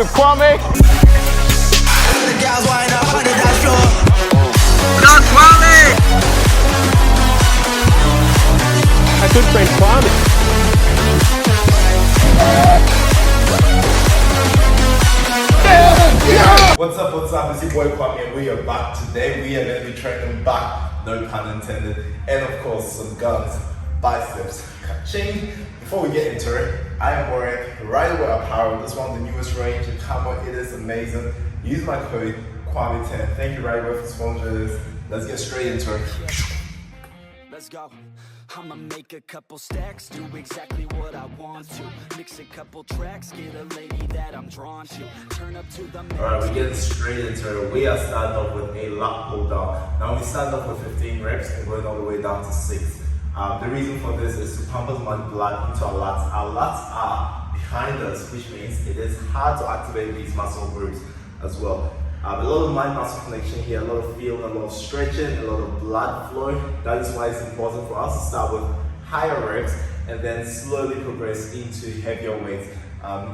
with Kwame. The girls wind up on the dance floor. Not Kwame! My good friend Kwame. What's up, it's your boy Kwame and we are back today. We are going to be training back, no pun intended, and of course some guns, biceps, ka-ching. Before we get into it, I am wearing Right Away Apparel. This one, the newest range, come on, it is amazing. Use my code Kwame10. Thank you Right Away for sponsoring this. Let's get straight into it. Let's go. I'ma make a couple stacks, do exactly what I want to. Mix a couple tracks, get a lady that I'm drawn to. Turn up to the Alright, we're getting straight into it. We are starting off with a lat pull down. Now we start off with 15 reps and going all the way down to 6. The reason for this is to pump as much blood into our lats. Our lats are behind us, which means it is hard to activate these muscle groups as well. A lot of mind muscle connection here, a lot of feeling, a lot of stretching, a lot of blood flow. That is why it's important for us to start with higher reps and then slowly progress into heavier weights.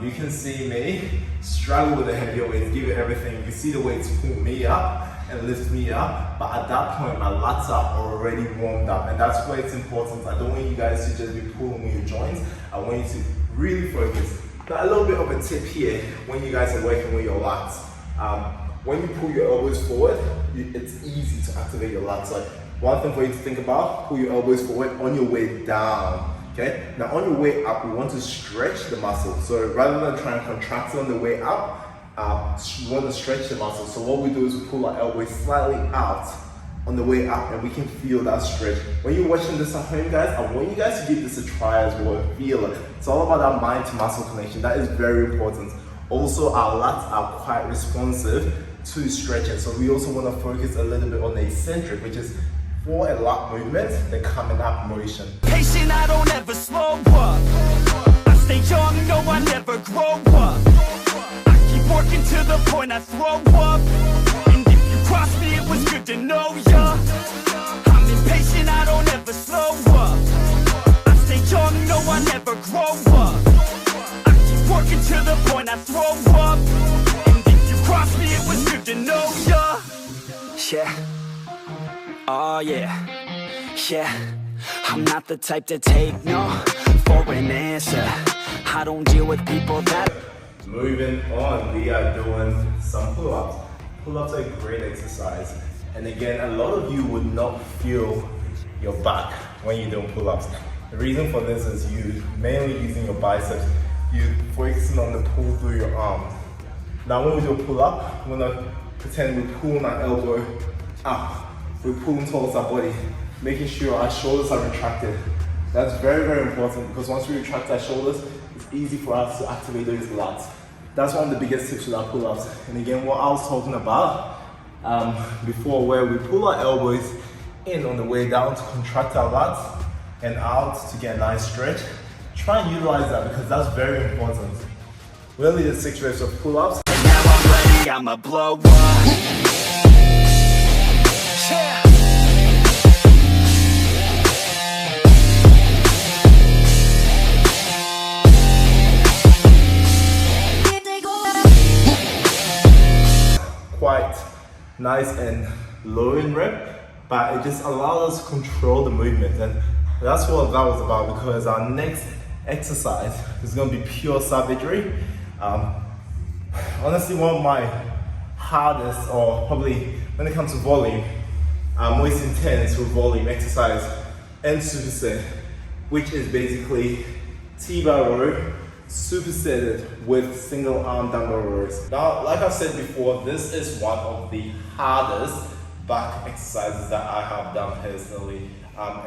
You can see me struggle with the heavier weights, give it everything. You see the weights pull me up and lift me up, but at that point my lats are already warmed up, and that's where it's important. I don't want you guys to just be pulling with your joints. I want you to really focus. Now a little bit of a tip here when you guys are working with your lats. When you pull your elbows forward, it's easy to activate your lats. Like one thing for you to think about, pull your elbows forward on your way down. Okay? Now on your way up, we want to stretch the muscle. So rather than trying to contract it on the way up, we want to stretch the muscle. So what we do is we pull our elbows slightly out on the way up and we can feel that stretch. When you're watching this at home, guys, I want you guys to give this a try as well. Feel it. It's all about that mind to muscle connection. That is very important. Also, our lats are quite responsive to stretching. So we also want to focus a little bit on the eccentric, which is for a lat movement, the coming up motion. patient, I don't ever slow up. I stay young, no, I never grow up. I keep working to the point I throw up. And if you cross me, it was good to know ya. I'm impatient, I don't ever slow up. I stay young, no, I never grow up. I keep working to the point I throw up. And if you cross me, it was good to know ya. Yeah. Oh yeah. Yeah. I'm not the type to take no for an answer. I don't deal with people that. Moving on, we are doing some pull-ups. Pull-ups are a great exercise. And again, a lot of you would not feel your back when you're doing pull-ups. The reason for this is you mainly using your biceps. You focusing on the pull through your arms. Now when we do a pull-up, we're gonna pretend we're pulling our elbow up. We're pulling towards our body, making sure our shoulders are retracted. That's very, very important because once we retract our shoulders, it's easy for us to activate those lats. That's one of the biggest tips with our pull-ups. And again, what I was talking about before, where we pull our elbows in on the way down to contract our lats and out to get a nice stretch. Try and utilize that because that's very important. We only did 6 reps of pull-ups. And now I'm ready, I'ma blow up. Yeah. Quite nice and low in rep, but it just allows us to control the movement, and that's what that was about, because our next exercise is going to be pure savagery. Honestly, one of my hardest, or probably when it comes to volume, most intense with volume exercise and superset, which is basically T-bar row supersetted with single arm dumbbell rows. Now, like I said before, this is one of the hardest back exercises that I have done personally.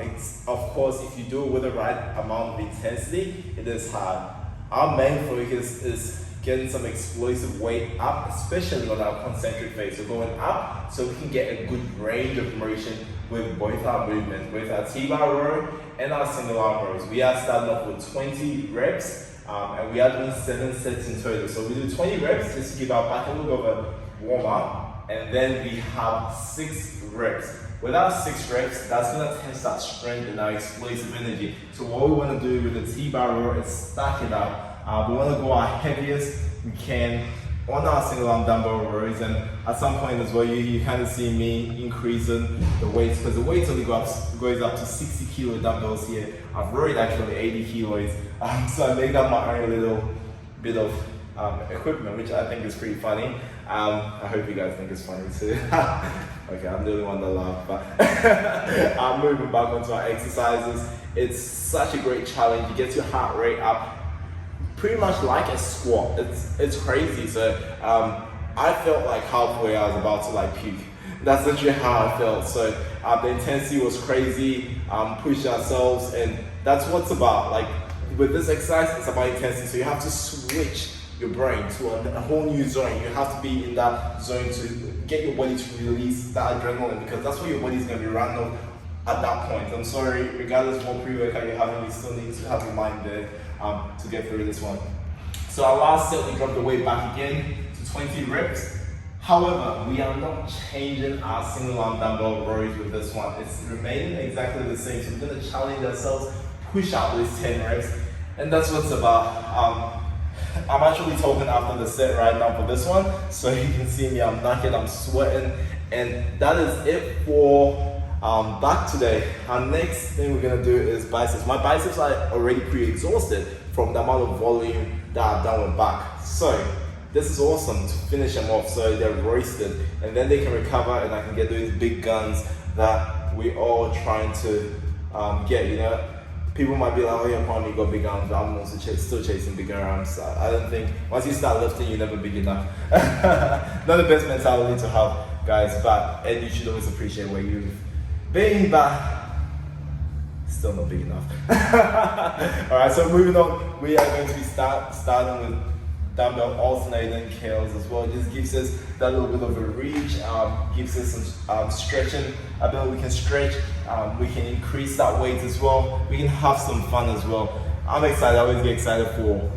It's, of course, if you do it with the right amount of intensity, it is hard. Our main focus is getting some explosive weight up, especially on our concentric phase. So going up so we can get a good range of motion with both our movements, both our T-bar row and our single arm rows. We are starting off with 20 reps and we are doing 7 sets in total. So we do 20 reps just to give our back a little bit of a warm up, and then we have 6 reps. With our 6 reps, that's going to test our strength and our explosive energy. So what we want to do with the T-bar row is stack it up. We want to go our heaviest we can on our single arm dumbbell rows, and at some point as well you kind of see me increasing the weights, because the weight only goes up to 60 kilo dumbbells here. I've rowed actually 80 kilos, so I made up my own little bit of equipment, which I think is pretty funny. I hope you guys think it's funny too. Okay, I'm the only one that laughed, but I'm moving back onto our exercises. It's such a great challenge. You get your heart rate up pretty much like a squat. It's crazy. So I felt like halfway I was about to like puke. That's literally how I felt. So the intensity was crazy. Push ourselves, and that's what it's about. Like with this exercise, it's about intensity. So you have to switch your brain to a whole new zone. You have to be in that zone to get your body to release that adrenaline, because that's what your body's going to be running off at that point. I'm sorry, regardless of what pre-workout you're having, you still need to have your mind there to get through this one. So our last set, we dropped the weight back again to 20 reps. However, we are not changing our single arm dumbbell rows with this one. It's remaining exactly the same. So we're going to challenge ourselves, push out those 10 reps, and that's what it's about. I'm actually talking after the set right now for this one, so you can see me, I'm knackered, I'm sweating, and that is it for back today. Our next thing we're gonna do is biceps. My biceps are already pre-exhausted from the amount of volume that I've done with back. So this is awesome to finish them off, so they're roasted, and then they can recover, and I can get those big guns that we all trying to get, you know. People might be like, oh yeah, Kwame, you got big arms, but I'm also still chasing bigger arms. I don't think, once you start lifting, you're never big enough. Not the best mentality to have, guys, and you should always appreciate where you've been, but still not big enough. Alright, so moving on, we are going to be starting with dumbbell alternating curls as well. It just gives us that little bit of a reach, gives us some stretching ability. We can stretch, we can increase that weight as well. We can have some fun as well. I'm excited, I always get excited for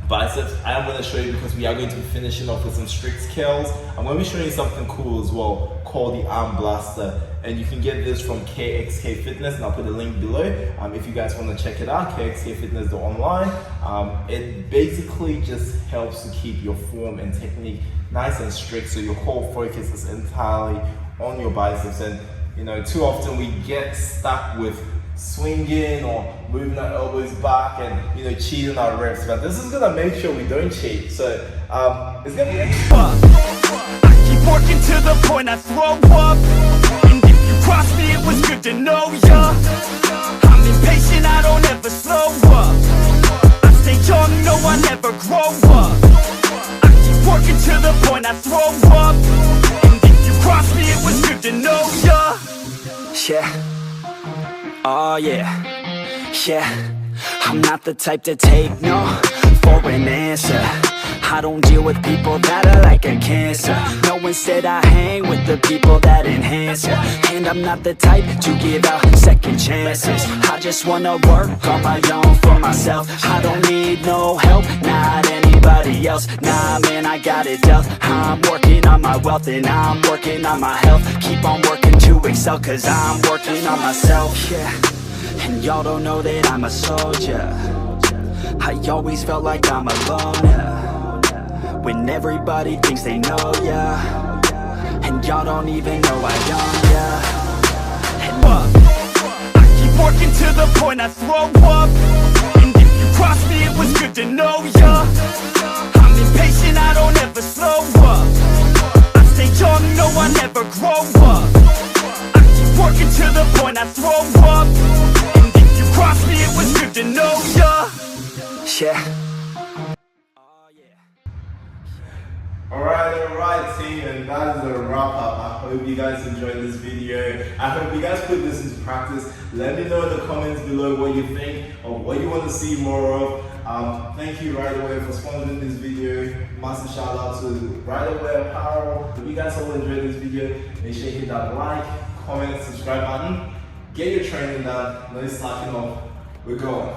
biceps. I am going to show you, because we are going to be finishing off with some strict curls. I'm going to be showing you something cool as well called the arm blaster, and you can get this from KXK Fitness, and I'll put the link below if you guys want to check it out, kxkfitness.online. It basically just helps to keep your form and technique nice and strict, so your whole focus is entirely on your biceps. And you know, too often we get stuck with swinging or moving our elbows back and, you know, cheating our reps, but this is gonna make sure we don't cheat. So it's gonna be I keep working to the point I throw up, and if you cross me, it was good to know ya. I'm impatient, I don't ever slow up. I stay young, no, I never grow up. I keep working to the point I throw up, and if you cross me, it was good to know ya. Yeah. Oh yeah, yeah. I'm not the type to take no for an answer. I don't deal with people that are like a cancer. No, instead I hang with the people that enhance ya. And I'm not the type to give out second chances. I just wanna work on my own for myself. I don't need no help, not anybody else. Nah man, I got it dealt. I'm working on my wealth and I'm working on my health. Keep on working to excel, cause I'm working on myself. Yeah, and y'all don't know that I'm a soldier. I always felt like I'm alone, yeah. When everybody thinks they know ya, and y'all don't even know I own ya. And I keep working to the point I throw up, and if you cross me, it was good to know ya. I'm impatient, I don't ever slow up. I stay young, no, I never grow up. I keep working to the point I throw up, and if you cross me, it was good to know ya. Yeah. Alright team, and that is a wrap up. I hope you guys enjoyed this video. I hope you guys put this into practice. Let me know in the comments below what you think or what you want to see more of. Thank you Right Away for sponsoring this video. Massive shout out to Right Away Apparel. If you guys all enjoyed this video, make sure you hit that like, comment, subscribe button. Get your training done. No slacking off. We're going.